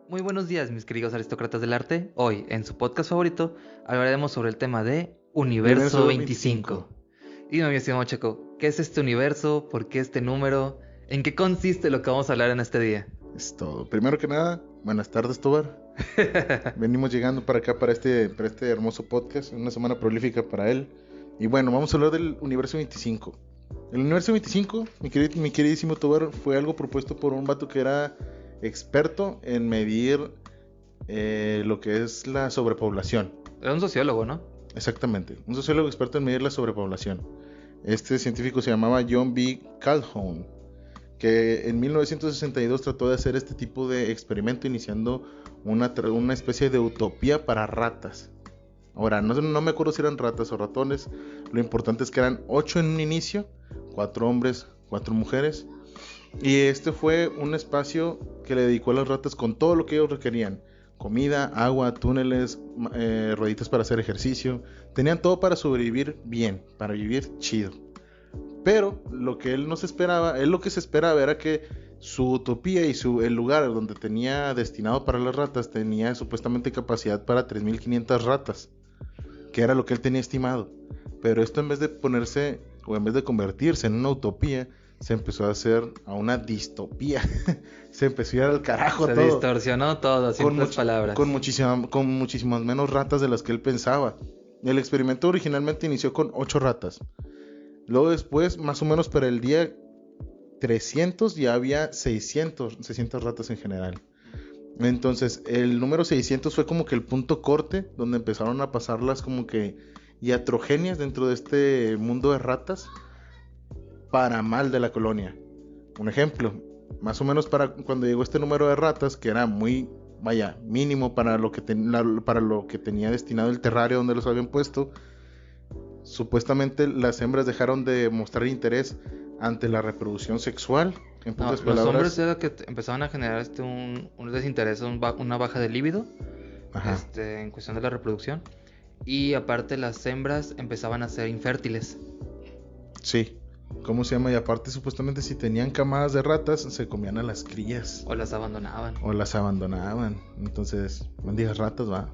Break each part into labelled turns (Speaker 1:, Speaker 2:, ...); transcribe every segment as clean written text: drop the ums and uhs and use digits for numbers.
Speaker 1: Muy buenos días, mis queridos aristócratas del arte. Hoy, en su podcast favorito, hablaremos sobre el tema de Universo 25. Dime, mi estimado Checo, ¿qué es este universo? ¿Por qué este número? ¿En qué consiste lo que vamos a hablar en este día?
Speaker 2: Es todo. Primero que nada, buenas tardes, Tobar. Venimos llegando para acá, para este hermoso podcast, una semana prolífica para él. Y bueno, vamos a hablar del Universo 25. El Universo 25, mi queridísimo Tobar, fue algo propuesto por un vato que era experto en medir lo que es la sobrepoblación.
Speaker 1: Era un sociólogo, ¿no?
Speaker 2: Exactamente, un sociólogo experto en medir la sobrepoblación. Este científico se llamaba John B. Calhoun, que en 1962 trató de hacer este tipo de experimento, iniciando una especie de utopía para ratas. Ahora, no me acuerdo si eran ratas o ratones. Lo importante es que eran 8 en un inicio, 4 hombres, 4 mujeres. Y este fue un espacio que le dedicó a las ratas con todo lo que ellos requerían: comida, agua, túneles, rueditas para hacer ejercicio. Tenían todo para sobrevivir bien, para vivir chido. Pero lo que él lo que se esperaba era que su utopía y el lugar donde tenía destinado para las ratas tenía supuestamente capacidad para 3.500 ratas, que era lo que él tenía estimado. Pero esto, en vez de convertirse en una utopía, se empezó a hacer a una distopía. Se empezó a ir al carajo todo.
Speaker 1: Se distorsionó todo, simples palabras.
Speaker 2: Con muchísimas menos ratas de las que él pensaba. El experimento originalmente inició con 8 ratas. Luego después, más o menos para el día 300, ya había 600 ratas en general. Entonces, el número 600 fue como que el punto corte, donde empezaron a pasarlas como que iatrogenias dentro de este mundo de ratas, para mal de la colonia. Un ejemplo, más o menos para cuando llegó este número de ratas, que era muy, mínimo para lo que tenía destinado el terrario donde los habían puesto. Supuestamente las hembras dejaron de mostrar interés ante la reproducción sexual. En pocas palabras,
Speaker 1: los hombres era que empezaban a generar un desinterés, una baja de líbido, en cuestión de la reproducción. Y aparte las hembras empezaban a ser infértiles.
Speaker 2: Sí. ¿Cómo se llama? Y aparte, supuestamente, si tenían camadas de ratas, se comían a las crías.
Speaker 1: O las abandonaban.
Speaker 2: Entonces, mendigas ratas, va.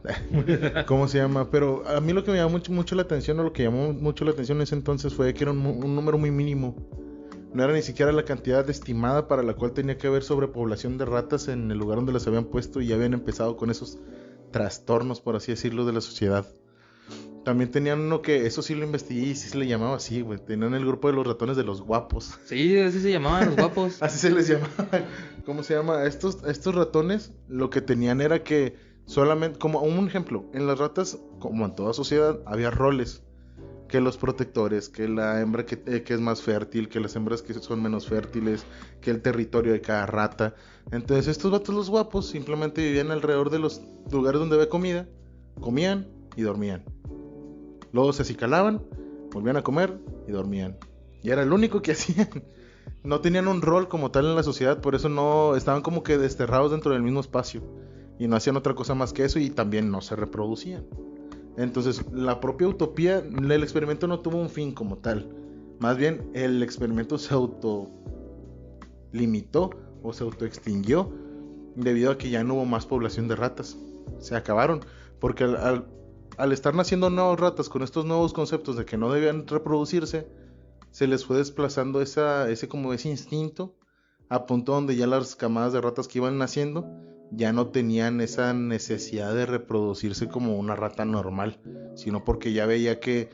Speaker 2: ¿Cómo se llama? Pero a mí lo que me llamó mucho la atención, o lo que llamó mucho la atención en ese entonces, fue que era un número muy mínimo. No era ni siquiera la cantidad estimada para la cual tenía que haber sobrepoblación de ratas en el lugar donde las habían puesto, y ya habían empezado con esos trastornos, por así decirlo, de la sociedad. También tenían uno que, eso sí lo investigué y sí se le llamaba así, güey. Tenían el grupo de los ratones de los guapos.
Speaker 1: Sí, así se llamaban los guapos.
Speaker 2: Así se les llamaba. ¿Cómo se llama? Estos ratones lo que tenían era que solamente, como un ejemplo, en las ratas, como en toda sociedad, había roles. Que los protectores, que la hembra que es más fértil, que las hembras que son menos fértiles, que el territorio de cada rata. Entonces estos vatos, los guapos, simplemente vivían alrededor de los lugares donde había comida, comían y dormían. Luego se acicalaban, volvían a comer y dormían. Y era lo único que hacían. No tenían un rol como tal en la sociedad, por eso no estaban como que desterrados dentro del mismo espacio. Y no hacían otra cosa más que eso, y también no se reproducían. Entonces, la propia utopía, el experimento no tuvo un fin como tal. Más bien, el experimento se autolimitó o se autoextinguió debido a que ya no hubo más población de ratas. Se acabaron, porque al estar naciendo nuevas ratas con estos nuevos conceptos de que no debían reproducirse, se les fue desplazando ese instinto, a punto donde ya las camadas de ratas que iban naciendo ya no tenían esa necesidad de reproducirse como una rata normal, sino porque ya veía que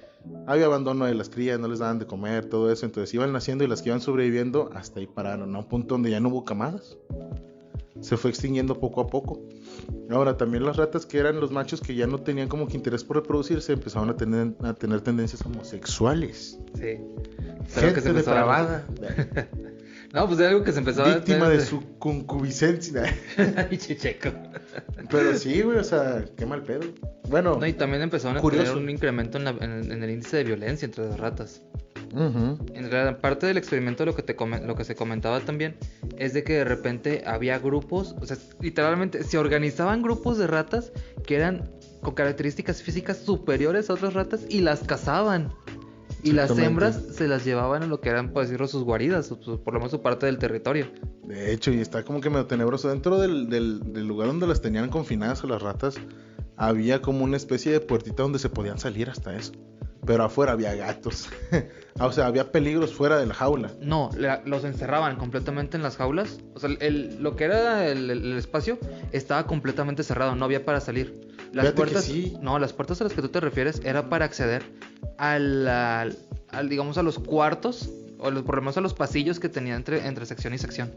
Speaker 2: había abandono de las crías, no les daban de comer, todo eso. Entonces iban naciendo, y las que iban sobreviviendo hasta ahí pararon, a un punto donde ya no hubo camadas. Se fue extinguiendo poco a poco. Ahora, también las ratas que eran los machos, que ya no tenían como que interés por reproducirse, empezaron a tener tendencias homosexuales.
Speaker 1: Sí.
Speaker 2: Gente depravada.
Speaker 1: No, pues era algo que se empezó a
Speaker 2: víctima de su concupiscencia.
Speaker 1: Ay, chicheco.
Speaker 2: Pero sí, güey, o sea, qué mal pedo. Bueno,
Speaker 1: no, y también empezaron a tener un incremento en el índice de violencia entre las ratas. En gran parte del experimento, lo que se comentaba también es de que de repente había grupos, o sea, literalmente se organizaban grupos de ratas que eran con características físicas superiores a otras ratas y las cazaban. Y las hembras se las llevaban a lo que eran, por decirlo, sus guaridas, por lo menos su parte del territorio.
Speaker 2: De hecho, y está como que medio tenebroso. Dentro del lugar donde las tenían confinadas a las ratas, había como una especie de puertita donde se podían salir hasta eso. Pero afuera había gatos. O sea, había peligros fuera de la jaula.
Speaker 1: No, los encerraban completamente en las jaulas. O sea, lo que era el espacio estaba completamente cerrado, no había para salir. Las puertas, sí. No, las puertas a las que tú te refieres era para acceder digamos, a los cuartos, o por lo menos a los pasillos que tenía entre sección y sección.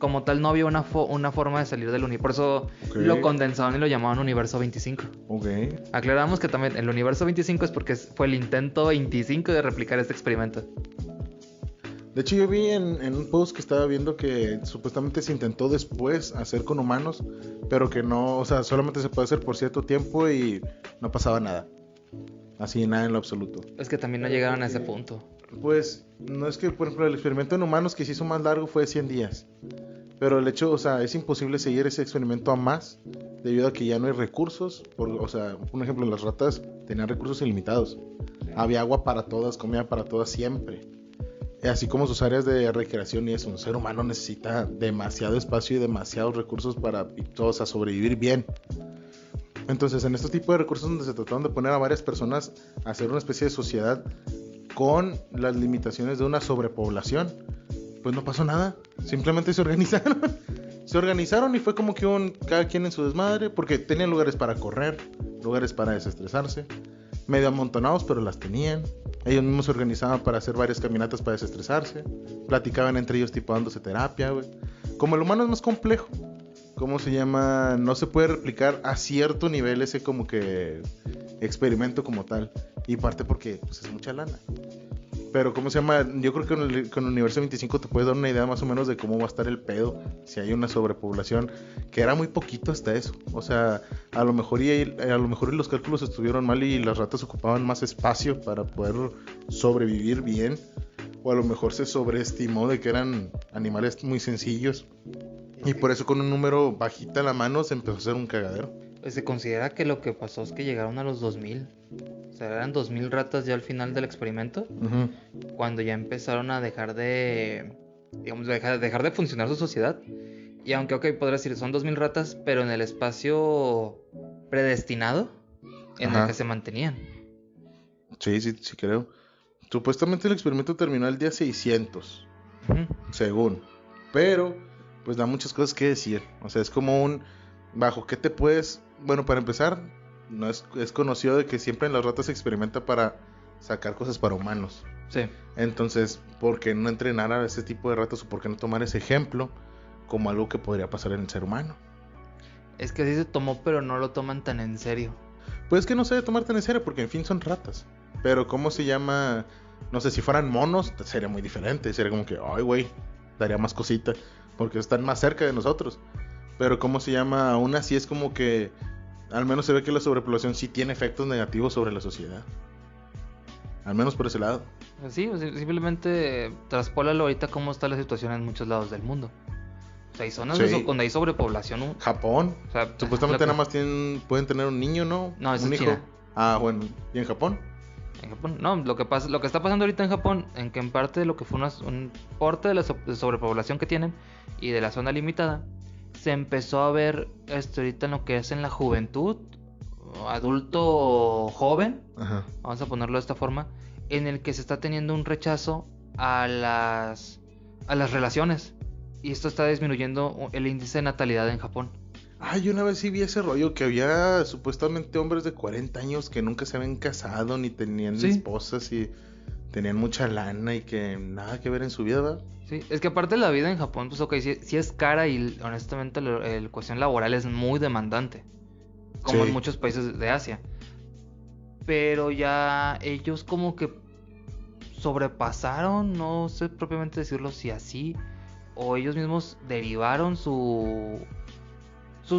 Speaker 1: Como tal, no había una forma de salir del universo. Por eso lo condensaban y lo llamaban Universo 25.
Speaker 2: Ok.
Speaker 1: Aclaramos que también el Universo 25 es porque fue el intento 25 de replicar este experimento.
Speaker 2: De hecho, yo vi en un post que estaba viendo que supuestamente se intentó después hacer con humanos, pero que no, o sea, solamente se puede hacer por cierto tiempo y no pasaba nada. Así, nada en lo absoluto.
Speaker 1: Es que también no llegaron a ese punto.
Speaker 2: Pues, no es que, por ejemplo, el experimento en humanos que se hizo más largo fue 100 días. Pero el hecho, o sea, es imposible seguir ese experimento a más debido a que ya no hay recursos. O sea, un ejemplo, las ratas tenían recursos ilimitados. Había agua para todas, comida para todas siempre. Así como sus áreas de recreación y eso. Un ser humano necesita demasiado espacio y demasiados recursos para todos a sobrevivir bien. Entonces, en este tipo de recursos donde se trataron de poner a varias personas a hacer una especie de sociedad con las limitaciones de una sobrepoblación, pues no pasó nada. Simplemente se organizaron. Se organizaron y fue como que cada quien en su desmadre, porque tenían lugares para correr, lugares para desestresarse, medio amontonados, pero las tenían. Ellos mismos se organizaban para hacer varias caminatas para desestresarse, platicaban entre ellos tipo dándose terapia, güey. Como el humano es más complejo, ¿cómo se llama? No se puede replicar a cierto nivel ese como que experimento como tal. Y parte porque pues, es mucha lana. Pero ¿cómo se llama? Yo creo que con el Universo 25 te puedes dar una idea más o menos de cómo va a estar el pedo si hay una sobrepoblación, que era muy poquito hasta eso. O sea, a lo mejor los cálculos estuvieron mal y las ratas ocupaban más espacio para poder sobrevivir bien. O a lo mejor se sobreestimó de que eran animales muy sencillos. Y por eso con un número bajita en la mano se empezó a hacer un cagadero.
Speaker 1: Pues se considera que lo que pasó es que llegaron a los 2000. O sea, eran 2000 ratas ya al final del experimento. Uh-huh. Cuando ya empezaron a dejar de funcionar su sociedad. Y aunque, podrás decir, son 2000 ratas, pero en el espacio predestinado en el que se mantenían.
Speaker 2: Sí, creo. Supuestamente el experimento terminó el día 600, uh-huh. Según. Pero, pues da muchas cosas que decir. O sea, es como bajo qué te puedes... Bueno, para empezar, no es conocido de que siempre en las ratas se experimenta para sacar cosas para humanos.
Speaker 1: Sí.
Speaker 2: Entonces, ¿por qué no entrenar a ese tipo de ratas o por qué no tomar ese ejemplo como algo que podría pasar en el ser humano?
Speaker 1: Es que sí se tomó, pero no lo toman tan en serio.
Speaker 2: Pues es que no se debe tomar tan en serio porque en fin son ratas. Pero ¿cómo se llama? No sé, si fueran monos sería muy diferente. Sería como que, ay güey, daría más cosita porque están más cerca de nosotros. Pero ¿cómo se llama? Aún así es como que al menos se ve que la sobrepoblación sí tiene efectos negativos sobre la sociedad. Al menos por ese lado.
Speaker 1: Sí, simplemente traspólalo ahorita cómo está la situación en muchos lados del mundo. O sea, hay zonas donde hay sobrepoblación.
Speaker 2: Japón. O sea, supuestamente nada más pueden tener un niño, ¿no?
Speaker 1: No, eso
Speaker 2: un
Speaker 1: es
Speaker 2: hijo.
Speaker 1: China.
Speaker 2: Ah, bueno. ¿Y en Japón?
Speaker 1: En Japón, no, lo que está pasando ahorita en Japón, en que en parte de lo que fue un porte de la sobrepoblación que tienen y de la zona limitada, se empezó a ver ahorita en lo que es en la juventud, adulto joven, ajá, vamos a ponerlo de esta forma, en el que se está teniendo un rechazo a las relaciones, y esto está disminuyendo el índice de natalidad en Japón.
Speaker 2: Yo una vez sí vi ese rollo que había supuestamente hombres de 40 años que nunca se habían casado ni tenían esposas y tenían mucha lana y que nada que ver en su vida, ¿verdad?
Speaker 1: Sí, es que aparte de la vida en Japón, pues sí es cara y honestamente la cuestión laboral es muy demandante, como en muchos países de Asia. Pero ya ellos como que sobrepasaron, no sé propiamente decirlo si así, o ellos mismos derivaron sus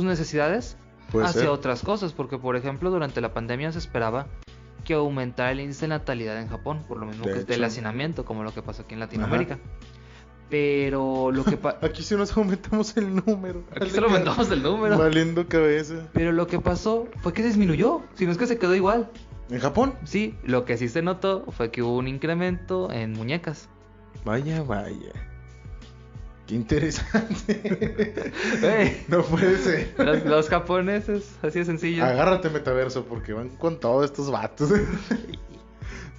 Speaker 1: necesidades hacia otras cosas, porque por ejemplo durante la pandemia se esperaba que aumentara el índice de natalidad en Japón, por lo mismo que del hacinamiento, como lo que pasa aquí en Latinoamérica. Ajá. Pero lo que
Speaker 2: aquí sí nos aumentamos el número.
Speaker 1: Aquí solo aumentamos el número.
Speaker 2: Valiendo cabeza.
Speaker 1: Pero lo que pasó fue que disminuyó, si no es que se quedó igual.
Speaker 2: ¿En Japón?
Speaker 1: Sí, lo que sí se notó fue que hubo un incremento en muñecas.
Speaker 2: Vaya. Qué interesante. No puede ser.
Speaker 1: Los japoneses, así de sencillo.
Speaker 2: Agárrate, metaverso, porque van con todos estos vatos.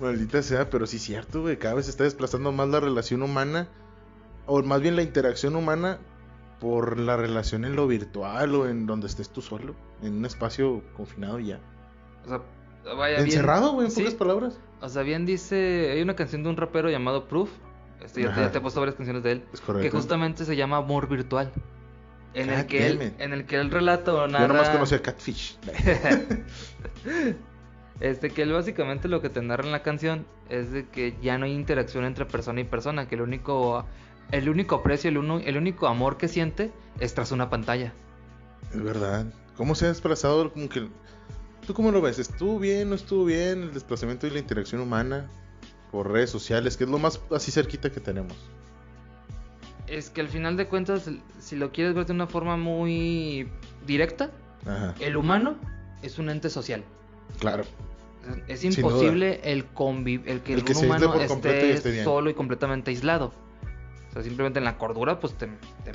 Speaker 2: Maldita sea, pero sí es cierto, güey. Cada vez se está desplazando más la relación humana, o más bien la interacción humana, por la relación en lo virtual o en donde estés tú solo, en un espacio confinado y ya.
Speaker 1: O sea, vaya
Speaker 2: encerrado, güey, en pocas palabras.
Speaker 1: O sea, bien dice, hay una canción de un rapero llamado Proof. Ya te he puesto varias canciones de él.
Speaker 2: Es correcto.
Speaker 1: Que justamente se llama Amor Virtual. En el que él relata o narra...
Speaker 2: Yo nomás conocía Catfish.
Speaker 1: Que él básicamente lo que te narra en la canción es de que ya no hay interacción entre persona y persona, que el único aprecio, el único amor que siente es tras una pantalla.
Speaker 2: Es verdad. ¿Cómo se ha desplazado? Como que... ¿Tú cómo lo ves? ¿Estuvo bien, no estuvo bien el desplazamiento y la interacción humana por redes sociales, que es lo más así cerquita que tenemos?
Speaker 1: Es que al final de cuentas, si lo quieres ver de una forma muy directa,
Speaker 2: Ajá.
Speaker 1: El humano es un ente social.
Speaker 2: Claro.
Speaker 1: Es imposible el que un humano esté solo y completamente aislado. O sea, simplemente en la cordura, pues te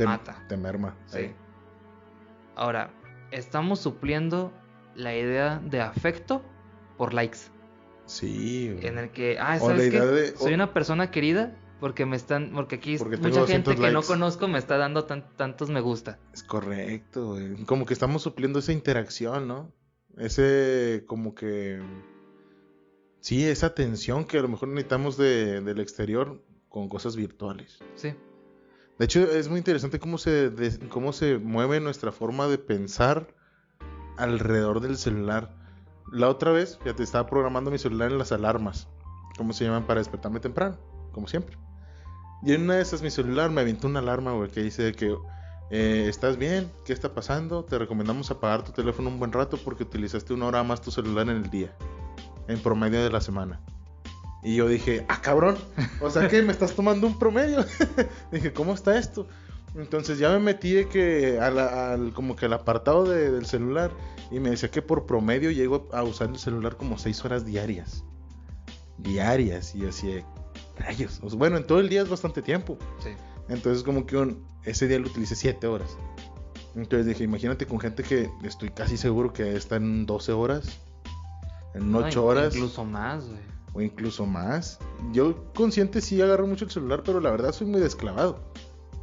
Speaker 1: mata.
Speaker 2: Te merma.
Speaker 1: Sí. Ahora, estamos supliendo la idea de afecto por likes.
Speaker 2: Sí. Güey.
Speaker 1: En el que, ¿sabes qué? Soy una persona querida porque aquí mucha gente que no conozco me está dando tantos me gusta.
Speaker 2: Es correcto, güey. Como que estamos supliendo esa interacción, ¿no? Ese, como que... Sí, esa atención que a lo mejor necesitamos del exterior con cosas virtuales.
Speaker 1: Sí.
Speaker 2: De hecho, es muy interesante cómo se mueve nuestra forma de pensar alrededor del celular. La otra vez, fíjate, estaba programando mi celular en las alarmas. ¿Cómo se llaman? Para despertarme temprano, como siempre. Y en una de esas mi celular me aventó una alarma, güey, que dice que... ¿estás bien? ¿Qué está pasando? Te recomendamos apagar tu teléfono un buen rato porque utilizaste 1 hora más tu celular en el día, en promedio de la semana. Y yo dije, cabrón, o sea que me estás tomando un promedio. Dije, ¿cómo está esto? Entonces ya me metí de que como que al apartado del celular y me decía que por promedio llego a usar el celular como 6 horas diarias. Y así, rayos. O sea, bueno, en todo el día es bastante tiempo.
Speaker 1: Sí.
Speaker 2: Entonces como que ese día lo utilicé 7 horas. Entonces dije, imagínate con gente que estoy casi seguro que está en 12 horas, en 8 horas.
Speaker 1: Incluso más, güey.
Speaker 2: O incluso más. Yo consciente sí agarro mucho el celular, pero la verdad soy muy desclavado.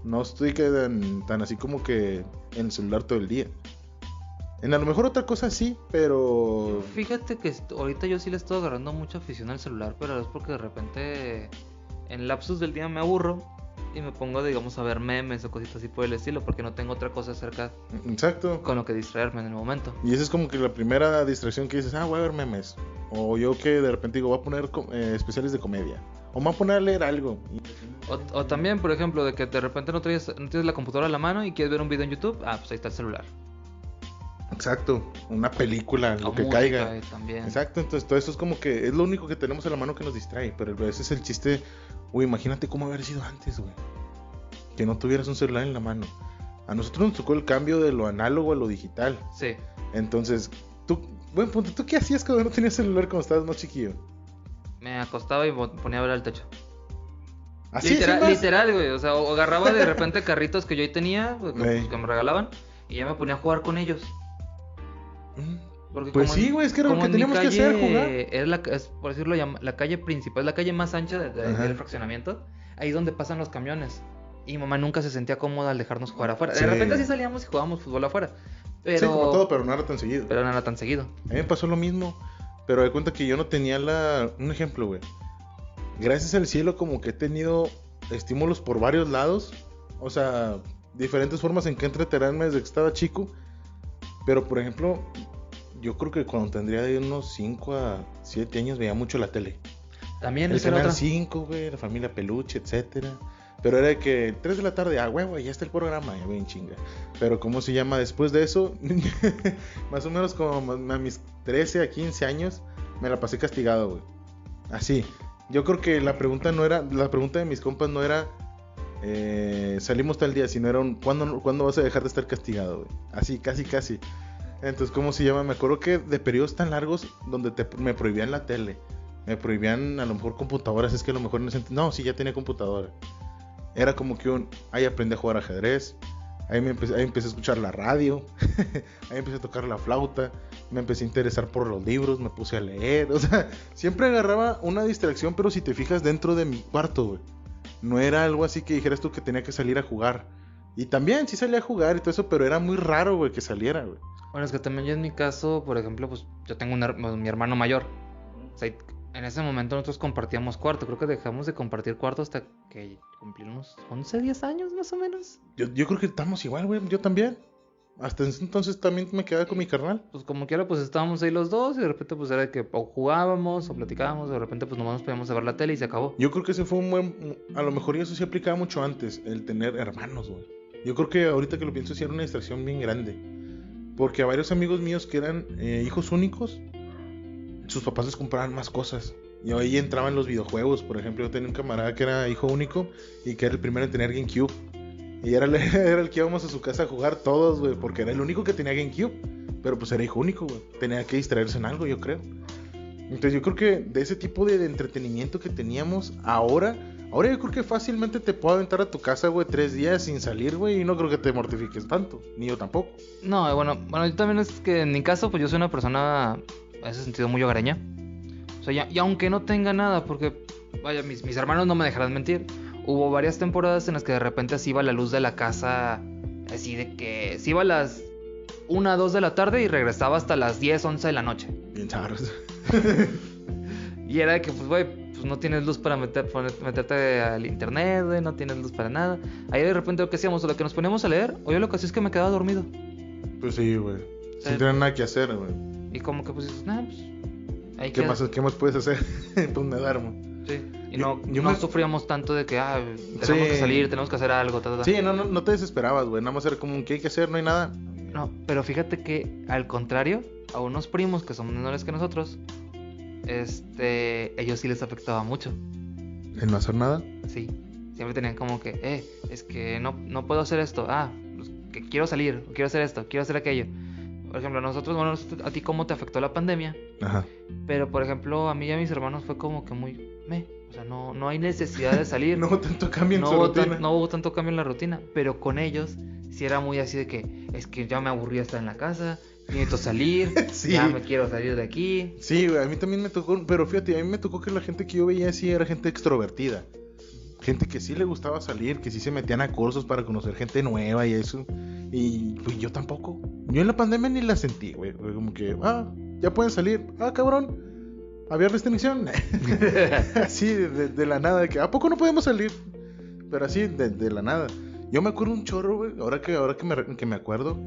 Speaker 2: No estoy tan así como que en el celular todo el día. En a lo mejor otra cosa sí, pero...
Speaker 1: Fíjate que ahorita yo sí le estoy agarrando mucha afición al celular, pero es porque de repente en lapsus del día me aburro y me pongo, digamos, a ver memes o cositas así por el estilo, porque no tengo otra cosa cerca.
Speaker 2: Exacto.
Speaker 1: Con lo que distraerme en el momento.
Speaker 2: Y esa es como que la primera distracción que dices, voy a ver memes. O yo que de repente digo, voy a poner especiales de comedia. O me voy a poner a leer algo.
Speaker 1: O también, por ejemplo, de que de repente no tienes la computadora a la mano y quieres ver un video en YouTube, pues ahí está el celular.
Speaker 2: Exacto, una película, lo que caiga.
Speaker 1: También.
Speaker 2: Exacto, entonces todo eso es como que es lo único que tenemos a la mano que nos distrae. Pero ese es el chiste. Uy, imagínate cómo haber sido antes, güey. Que no tuvieras un celular en la mano. A nosotros nos tocó el cambio de lo análogo a lo digital.
Speaker 1: Sí.
Speaker 2: Entonces, ¿tú qué hacías cuando no tenías celular cuando estabas más chiquillo?
Speaker 1: Me acostaba y ponía a ver al techo.
Speaker 2: ¿Así?
Speaker 1: Literal, güey. O sea, o agarraba de repente carritos que yo ahí tenía, que me regalaban, y ya me ponía a jugar con ellos.
Speaker 2: Porque pues sí, güey, es que era lo que teníamos que hacer, jugar.
Speaker 1: Es, por decirlo, la calle principal, la calle más ancha del fraccionamiento, ahí es donde pasan los camiones. Y mamá nunca se sentía cómoda al dejarnos jugar afuera. De repente sí salíamos y jugábamos fútbol afuera. Pero...
Speaker 2: Sí, como todo, pero no era tan seguido.
Speaker 1: A
Speaker 2: mí me pasó lo mismo, pero de cuenta que yo no tenía un ejemplo, güey. Gracias al cielo como que he tenido estímulos por varios lados. O sea, diferentes formas en que entretenerme desde que estaba chico. Pero, por ejemplo, yo creo que cuando tendría de unos 5 a 7 años veía mucho la tele.
Speaker 1: También
Speaker 2: el Canal 5, güey, la familia Peluche, etcétera. Pero era de que 3 de la tarde, güey, ya está el programa, ya bien chinga. Pero ¿cómo se llama? Después de eso, más o menos como a mis 13 a 15 años, me la pasé castigado, güey. Así. Yo creo que la pregunta de mis compas no era salimos tal día, sino era ¿cuándo vas a dejar de estar castigado, güey? Así, casi. Entonces, ¿cómo se llama? Me acuerdo que de periodos tan largos donde me prohibían la tele. Me prohibían a lo mejor computadoras. Es que a lo mejor en ese entonces... No, sí, ya tenía computadora. Era como que ahí aprendí a jugar ajedrez. Ahí empecé a escuchar la radio. Ahí empecé a tocar la flauta. Me empecé a interesar por los libros. Me puse a leer. O sea, siempre agarraba una distracción. Pero si te fijas dentro de mi cuarto, güey. No era algo así que dijeras tú que tenía que salir a jugar. Y también sí salía a jugar y todo eso. Pero era muy raro, güey, que saliera, güey.
Speaker 1: Bueno, es que también yo en mi caso, por ejemplo, pues yo tengo mi hermano mayor. O sea, en ese momento nosotros compartíamos cuarto. Creo que dejamos de compartir cuarto hasta que cumplimos 11, 10 años más o menos.
Speaker 2: Yo creo que estamos igual, güey. Yo también. Hasta ese entonces también me quedaba con mi carnal.
Speaker 1: Pues como quiera, pues estábamos ahí los dos. Y de repente pues era que o jugábamos o platicábamos. O de repente pues nomás nos podíamos ver la tele y se acabó.
Speaker 2: Yo creo que ese fue un buen... A lo mejor eso sí aplicaba mucho antes. El tener hermanos, güey. Yo creo que ahorita que lo pienso sí era una distracción bien grande. Porque a varios amigos míos que eran hijos únicos, sus papás les compraban más cosas. Y ahí entraban los videojuegos. Por ejemplo, yo tenía un camarada que era hijo único y que era el primero en tener GameCube. Y era el que íbamos a su casa a jugar todos, güey, porque era el único que tenía GameCube. Pero pues era hijo único, güey. Tenía que distraerse en algo, yo creo. Entonces yo creo que de ese tipo de entretenimiento que teníamos ahora yo creo que fácilmente te puedo aventar a tu casa, güey, 3 días sin salir, güey, y no creo que te mortifiques tanto, ni yo tampoco.
Speaker 1: No, bueno, yo también es que en mi caso, pues yo soy una persona, en ese sentido, muy hogareña. O sea, y aunque no tenga nada, porque, vaya, mis hermanos no me dejarán mentir, hubo varias temporadas en las que de repente así iba la luz de la casa, así de que se iba a las 1, 2 de la tarde y regresaba hasta las 10, 11 de la noche.
Speaker 2: Bien charros.
Speaker 1: Y era de que, pues, güey, pues no tienes luz para meterte al internet, güey, no tienes luz para nada. Ahí de repente lo que hacíamos, o lo que nos poníamos a leer, o yo lo que hacía es que me quedaba dormido.
Speaker 2: Pues sí, güey. Sin tener nada que hacer, güey.
Speaker 1: Y como que pues dices, nada, pues...
Speaker 2: ¿Qué más puedes hacer? Pues me duermo.
Speaker 1: Sí, y no sufríamos tanto de que, tenemos que salir, tenemos que hacer algo,
Speaker 2: Sí, no te desesperabas, güey. Nada más era como, ¿qué hay que hacer? No hay nada.
Speaker 1: No, pero fíjate que, al contrario, a unos primos que son menores que nosotros, ellos sí les afectaba mucho.
Speaker 2: ¿El no hacer nada?
Speaker 1: Sí, siempre tenían como que, es que no puedo hacer esto, pues, que quiero salir, quiero hacer esto, quiero hacer aquello. Por ejemplo, nosotros, bueno, ¿a ti cómo te afectó la pandemia?
Speaker 2: Ajá.
Speaker 1: Pero, por ejemplo, a mí y a mis hermanos fue como que muy... O sea, no hay necesidad de salir.
Speaker 2: No hubo tanto cambio en su rutina.
Speaker 1: No hubo tanto cambio en la rutina. Pero con ellos sí era muy así de que... Es que ya me aburrí estar en la casa, necesito salir, sí. Ya me quiero salir de aquí.
Speaker 2: Sí, güey, a mí también me tocó... Pero fíjate, a mí me tocó que la gente que yo veía así era gente extrovertida. Gente que sí le gustaba salir, que sí se metían a cursos para conocer gente nueva y eso. Y pues yo tampoco. Yo en la pandemia ni la sentí, güey. Como que, ya pueden salir. Cabrón, había restricción. Así, de la nada. De que, ¿a poco no podemos salir? Pero así, de la nada. Yo me acuerdo un chorro, güey. Ahora que me acuerdo.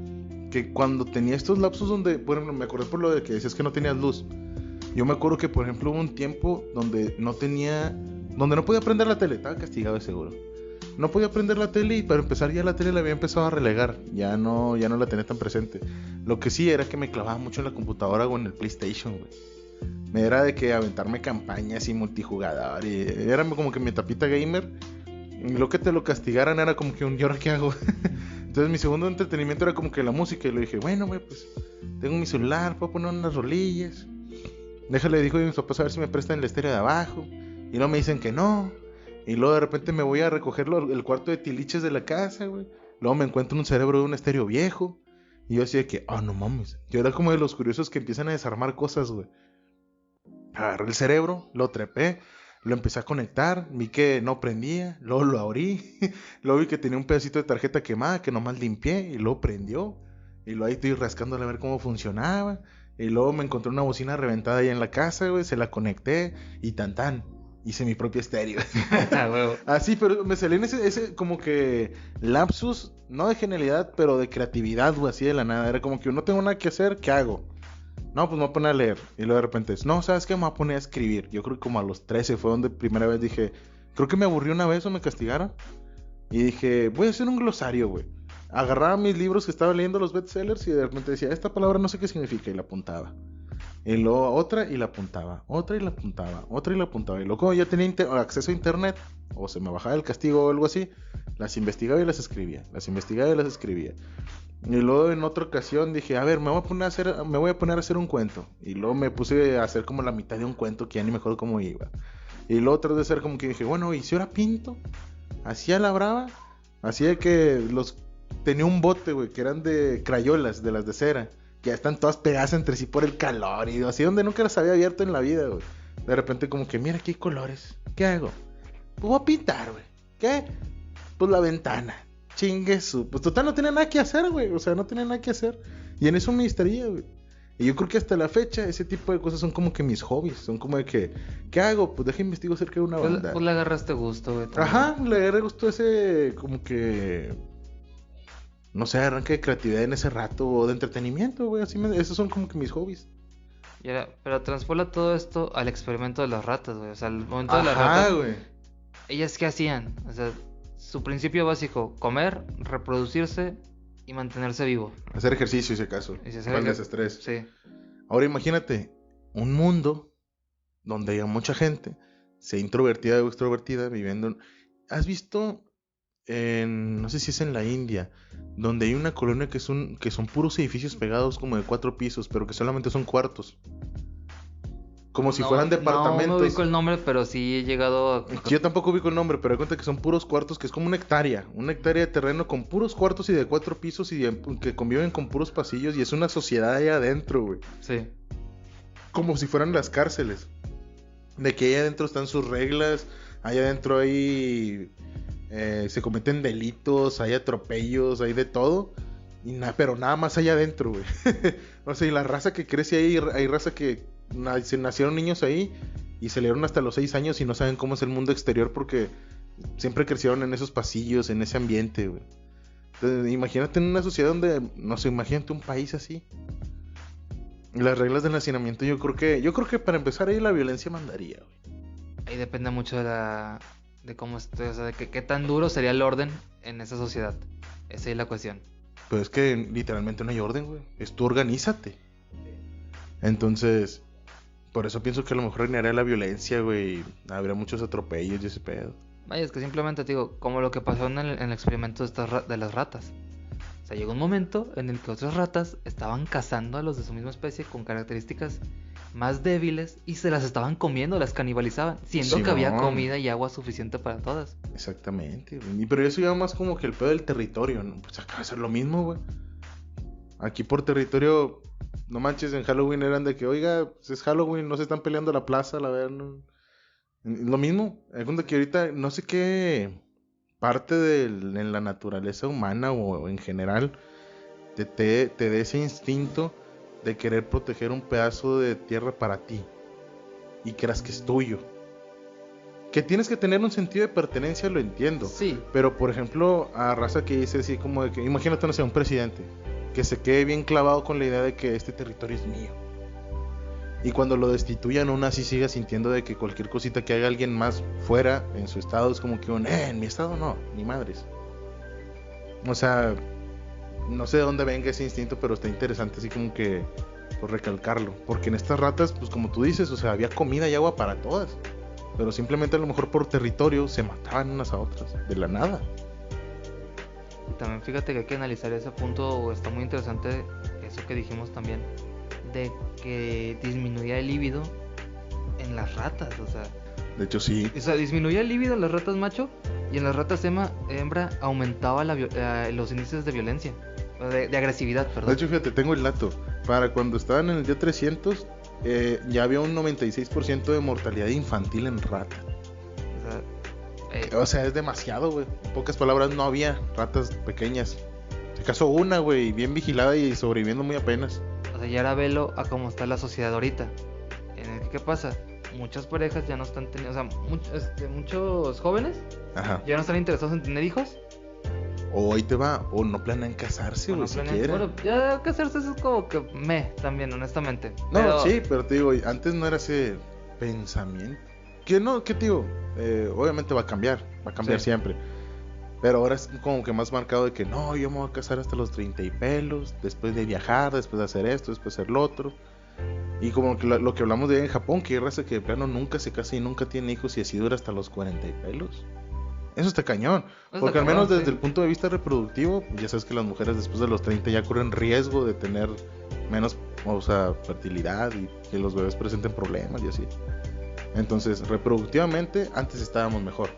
Speaker 2: Que cuando tenía estos lapsos donde... Bueno, me acordé por lo de que decías que no tenías luz. Yo me acuerdo que, por ejemplo, hubo un tiempo donde no podía prender la tele. Estaba castigado de seguro. No podía prender la tele y para empezar ya la tele la había empezado a relegar. Ya no la tenía tan presente. Lo que sí era que me clavaba mucho en la computadora o en el PlayStation, güey. Me era de que aventarme campañas y multijugador. Y era como que mi tapita gamer. Y lo que te lo castigaran era como que ¿y ahora qué hago? Entonces mi segundo entretenimiento era como que la música. Y le dije, bueno, güey, pues tengo mi celular, puedo poner unas rolillas. Déjale, dijo a mis papás a ver si me prestan el estéreo de abajo. Y luego me dicen que no. Y luego de repente me voy a recoger el cuarto de tiliches de la casa, güey. Luego me encuentro un cerebro de un estéreo viejo. Y yo así de que, no mames. Yo era como de los curiosos que empiezan a desarmar cosas, güey. Agarré el cerebro, lo trepé, lo empecé a conectar, vi que no prendía, luego lo abrí, luego vi que tenía un pedacito de tarjeta quemada que nomás limpié y luego prendió. Y luego ahí estoy rascándole a ver cómo funcionaba. Y luego me encontré una bocina reventada ahí en la casa, güey, se la conecté y hice mi propio estéreo. Así, pero me salí en ese como que lapsus, no de genialidad, pero de creatividad, güey, así de la nada. Era como que no tengo nada que hacer, ¿qué hago? No, pues me voy a poner a leer. Y luego de repente, no, ¿sabes qué? Me voy a poner a escribir. Yo creo que como a los 13 fue donde primera vez dije, creo que me aburrí una vez o me castigaron. Y dije, voy a hacer un glosario, güey. Agarraba mis libros que estaba leyendo, los bestsellers, y de repente decía, esta palabra no sé qué significa, y la apuntaba. Y luego otra y la apuntaba, otra y la apuntaba, otra y la apuntaba. Y luego como ya tenía acceso a internet, o se me bajaba el castigo o algo así, las investigaba y las escribía, las investigaba y las escribía. Y luego en otra ocasión dije, a ver, me voy a poner a hacer un cuento. Y luego me puse a hacer como la mitad de un cuento que ya ni me acuerdo cómo iba. Y luego traté de hacer como que dije, bueno, ¿y si ahora pinto? Hacía la brava. Hacía que tenía un bote, güey, que eran de crayolas, de las de cera. Que ya están todas pegadas entre sí por el calor. Y así donde nunca las había abierto en la vida, güey. De repente como que, mira, aquí hay colores. ¿Qué hago? Pues voy a pintar, güey. ¿Qué? Pues la ventana. Chingue su. Pues total no tenía nada que hacer, güey. O sea, no tenía nada que hacer. Y en eso me distraía, güey. Y yo creo que hasta la fecha ese tipo de cosas son como que mis hobbies. Son como de que, ¿qué hago? Pues deja investigo acerca de una banda.
Speaker 1: Pues le agarraste gusto, güey.
Speaker 2: Ajá, le agarré gusto ese, como que, no sé, arranque de creatividad en ese rato o de entretenimiento, güey. Esos son como que mis hobbies.
Speaker 1: Pero transpola todo esto al experimento de las ratas, güey. O sea, al momento de las ratas.
Speaker 2: Güey.
Speaker 1: ¿Ellas qué hacían? O sea, su principio básico, comer, reproducirse y mantenerse vivo.
Speaker 2: Hacer ejercicio, si acaso. Para el desestrés.
Speaker 1: Sí.
Speaker 2: Ahora imagínate, un mundo donde haya mucha gente, sea introvertida o extrovertida, viviendo... ¿Has visto no sé si es en la India, donde hay una colonia que son puros edificios pegados como de 4 pisos, pero que solamente son cuartos? Como si fueran departamentos.
Speaker 1: No me ubico el nombre, pero sí he llegado a...
Speaker 2: Yo tampoco ubico el nombre, pero hay cuenta que son puros cuartos, que es como una hectárea de terreno con puros cuartos y de 4 pisos y que conviven con puros pasillos y es una sociedad ahí adentro, güey.
Speaker 1: Sí.
Speaker 2: Como si fueran las cárceles. De que ahí adentro están sus reglas, ahí adentro hay... se cometen delitos, hay atropellos, hay de todo. Pero nada más allá adentro, güey. O sea, y la raza que crece ahí, hay raza que... Se nacieron niños ahí y se salieron hasta los 6 años y no saben cómo es el mundo exterior porque siempre crecieron en esos pasillos, en ese ambiente, güey. Entonces, imagínate en una sociedad donde, no sé, imagínate un país así. Las reglas del hacinamiento, yo creo que para empezar ahí la violencia mandaría, güey.
Speaker 1: Ahí depende mucho de cómo esté, o sea, de qué tan duro sería el orden en esa sociedad. Esa es la cuestión.
Speaker 2: Pero es que literalmente no hay orden, güey. Tú organízate. Entonces, por eso pienso que a lo mejor reinaría la violencia, güey. Habría muchos atropellos y ese pedo.
Speaker 1: Vaya, es que simplemente te digo, como lo que pasó en el experimento de las ratas. O sea, llegó un momento en el que otras ratas estaban cazando a los de su misma especie con características más débiles y se las estaban comiendo, las canibalizaban, siendo que había comida y agua suficiente para todas.
Speaker 2: Exactamente, güey. Pero eso ya más como que el pedo del territorio, ¿no? Pues acaba de ser lo mismo, güey. Aquí por territorio, no manches, en Halloween eran de que, oiga, pues es Halloween, no se están peleando la plaza, la verdad, no. Lo mismo, es cuando que ahorita no sé qué parte en la naturaleza humana o en general te dé ese instinto de querer proteger un pedazo de tierra para ti y creas que es tuyo. Que tienes que tener un sentido de pertenencia, lo entiendo.
Speaker 1: Sí.
Speaker 2: Pero por ejemplo, a raza que dice así como de que, imagínate, no sé, un presidente que se quede bien clavado con la idea de que este territorio es mío. Y cuando lo destituyan, aún así siga sintiendo de que cualquier cosita que haga alguien más fuera en su estado es como que en mi estado no, ni madres. O sea, no sé de dónde venga ese instinto, pero está interesante así como que por recalcarlo. Porque en estas ratas, pues como tú dices, o sea, había comida y agua para todas. Pero simplemente a lo mejor por territorio se mataban unas a otras, de la nada.
Speaker 1: Y también fíjate que hay que analizar ese punto, está muy interesante eso que dijimos también, de que disminuía el líbido en las ratas, o sea...
Speaker 2: De hecho sí.
Speaker 1: O sea, disminuía el líbido en las ratas macho y en las ratas hembra aumentaba los índices de violencia, de agresividad, perdón.
Speaker 2: De hecho, fíjate, tengo el dato. Para cuando estaban en el día 300, ya había un 96% de mortalidad infantil en rata. O sea, es demasiado, güey. En pocas palabras, no había ratas pequeñas. Se casó una, güey, bien vigilada y sobreviviendo muy apenas.
Speaker 1: O sea, ya era velo a cómo está la sociedad ahorita. En el que, ¿qué pasa? Muchas parejas ya no están teniendo, o sea, muchos jóvenes ya no están interesados en tener hijos.
Speaker 2: O ahí te va, o no planean casarse, güey, siquiera.
Speaker 1: Bueno, ya casarse es como que también, honestamente.
Speaker 2: No, sí, pero te digo, antes no era ese pensamiento. ¿Qué te digo? Obviamente va a cambiar sí, siempre. Pero ahora es como que más marcado de que no, yo me voy a casar hasta los 30 y pelos, después de viajar, después de hacer esto, después de hacer lo otro. Y como que lo que hablamos de en Japón, que hay raza que de plano nunca se casa y nunca tiene hijos y así dura hasta los 40 y pelos. Eso está cañón. Porque al menos desde el punto de vista reproductivo, ya sabes que las mujeres después de los 30 ya corren riesgo de tener menos, o sea, fertilidad y que los bebés presenten problemas y así. Entonces, reproductivamente, antes estábamos mejor.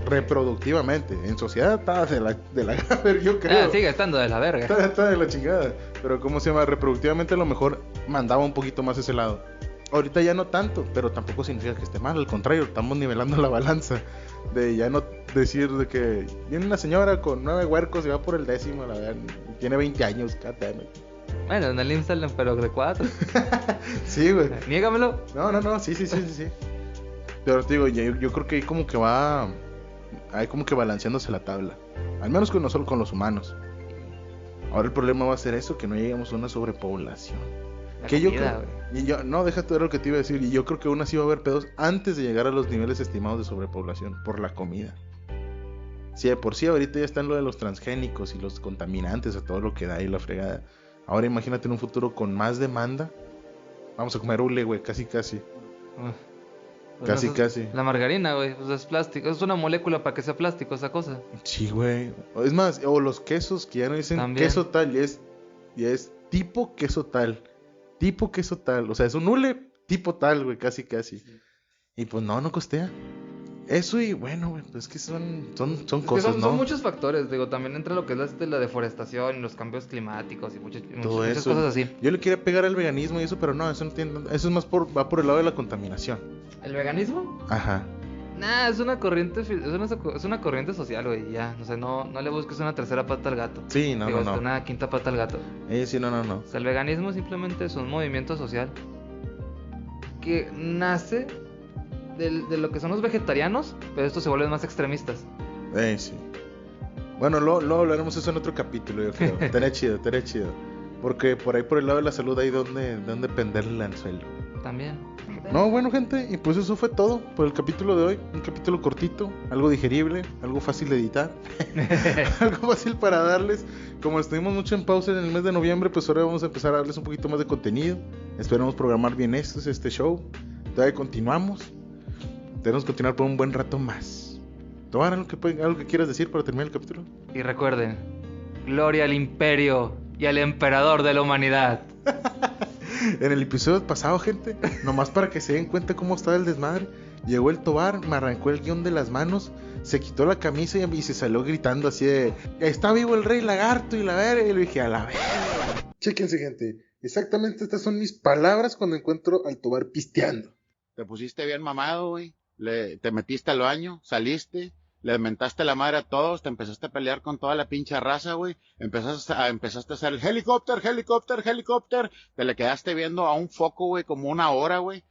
Speaker 2: Reproductivamente, en sociedad estaba de la verga, yo creo.
Speaker 1: Sigue estando de la verga.
Speaker 2: Está de la chingada. Pero ¿cómo se llama? Reproductivamente a lo mejor mandaba un poquito más ese lado. Ahorita ya no tanto, pero tampoco significa que esté mal. Al contrario, estamos nivelando la balanza. De ya no decir de que viene una señora con 9 huercos y va por el 10º, la verdad, tiene 20 años, goddammit.
Speaker 1: Bueno, en el Instagram, pero de 4.
Speaker 2: Sí, güey.
Speaker 1: Niégamelo.
Speaker 2: No, sí. Pero te digo, yo creo que hay como que va... Hay como que balanceándose la tabla. Al menos con nosotros, con los humanos. Ahora el problema va a ser eso, que no lleguemos a una sobrepoblación. Que comida, no, déjate ver lo que te iba a decir. Y yo creo que aún así va a haber pedos antes de llegar a los niveles estimados de sobrepoblación por la comida. Si de por sí ahorita ya están lo de los transgénicos y los contaminantes, a todo lo que da ahí la fregada. Ahora imagínate en un futuro con más demanda. Vamos a comer hule, güey, casi. Casi.
Speaker 1: La margarina, güey, pues es plástico. Es una molécula para que sea plástico esa cosa.
Speaker 2: Sí, güey. Es más, o los quesos que ya no dicen también. Queso tal, ya es tipo queso tal. Tipo queso tal. O sea, es un hule tipo tal, güey, casi. Y pues no costea. Eso y bueno, güey, pues es que son cosas, ¿no?
Speaker 1: Son muchos factores, digo, también entra lo que es la deforestación y los cambios climáticos y muchas cosas así.
Speaker 2: Yo le quería pegar al veganismo y eso, pero no, eso no tiene, eso es más va por el lado de la contaminación.
Speaker 1: ¿El veganismo?
Speaker 2: Ajá.
Speaker 1: Nah, es una corriente social, güey, ya, o sea, no le busques una tercera pata al gato.
Speaker 2: Sí, no.
Speaker 1: Una quinta pata al gato.
Speaker 2: Sí, no.
Speaker 1: O sea, el veganismo simplemente es un movimiento social que nace de lo que son los vegetarianos, pero estos se vuelven más extremistas.
Speaker 2: Sí. Bueno, luego hablaremos eso en otro capítulo, yo creo. Estaría chido. Porque por ahí, por el lado de la salud, hay donde penderle el anzuelo.
Speaker 1: También.
Speaker 2: No, bueno, gente, y pues eso fue todo por el capítulo de hoy. Un capítulo cortito, algo digerible, algo fácil de editar. Algo fácil para darles. Como estuvimos mucho en pausa en el mes de noviembre, pues ahora vamos a empezar a darles un poquito más de contenido. Esperamos programar bien este show. Todavía continuamos. Debemos continuar por un buen rato más. ¿Tomar algo que quieras decir para terminar el capítulo?
Speaker 1: Y recuerden, gloria al imperio y al emperador de la humanidad.
Speaker 2: En el episodio pasado, gente, nomás para que se den cuenta cómo estaba el desmadre, llegó el Tobar, me arrancó el guión de las manos, se quitó la camisa y se salió gritando así de: está vivo el rey lagarto y la verga. Y le dije: a la verga. Chéquense, gente, exactamente estas son mis palabras cuando encuentro al Tobar pisteando.
Speaker 3: Te pusiste bien mamado, güey. Te metiste al baño, saliste, le mentaste la madre a todos, te empezaste a pelear con toda la pinche raza, güey. Empezaste a hacer el helicóptero. Te le quedaste viendo a un foco, güey, como una hora, güey.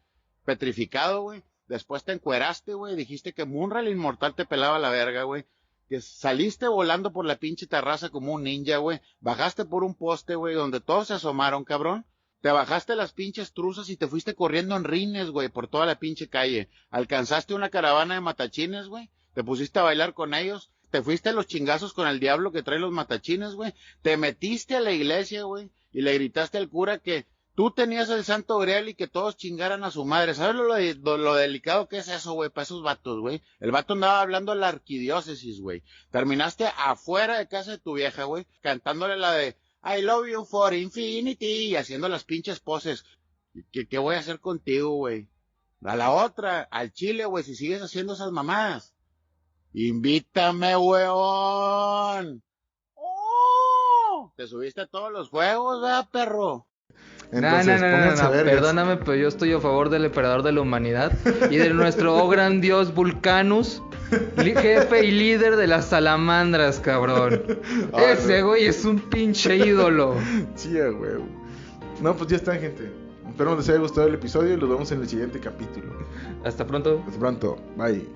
Speaker 3: Petrificado, güey. Después te encueraste, güey. Dijiste que Munra el inmortal te pelaba la verga, güey. Que saliste volando por la pinche terraza como un ninja, güey. Bajaste por un poste, güey, donde todos se asomaron, cabrón. Te bajaste las pinches truzas y te fuiste corriendo en rines, güey, por toda la pinche calle. Alcanzaste una caravana de matachines, güey. Te pusiste a bailar con ellos. Te fuiste a los chingazos con el diablo que trae los matachines, güey. Te metiste a la iglesia, güey, y le gritaste al cura que tú tenías el santo grial y que todos chingaran a su madre. ¿Sabes lo delicado que es eso, güey, para esos vatos, güey? El vato andaba hablando a la arquidiócesis, güey. Terminaste afuera de casa de tu vieja, güey, cantándole la de I love you for infinity y haciendo las pinches poses. ¿Qué voy a hacer contigo, güey? A la otra, al chile, güey, si sigues haciendo esas mamadas. Invítame, weón. ¡Oh! Te subiste a todos los juegos, ¿verdad, perro?
Speaker 2: Entonces,
Speaker 1: no, perdóname, pero yo estoy a favor del emperador de la humanidad y de nuestro gran dios Vulcanus, jefe y líder de las salamandras, cabrón. Ese güey es un pinche ídolo.
Speaker 2: Sí, güey. No, pues ya está, gente. Espero les haya gustado el episodio y los vemos en el siguiente capítulo.
Speaker 1: Hasta pronto.
Speaker 2: Hasta pronto. Bye.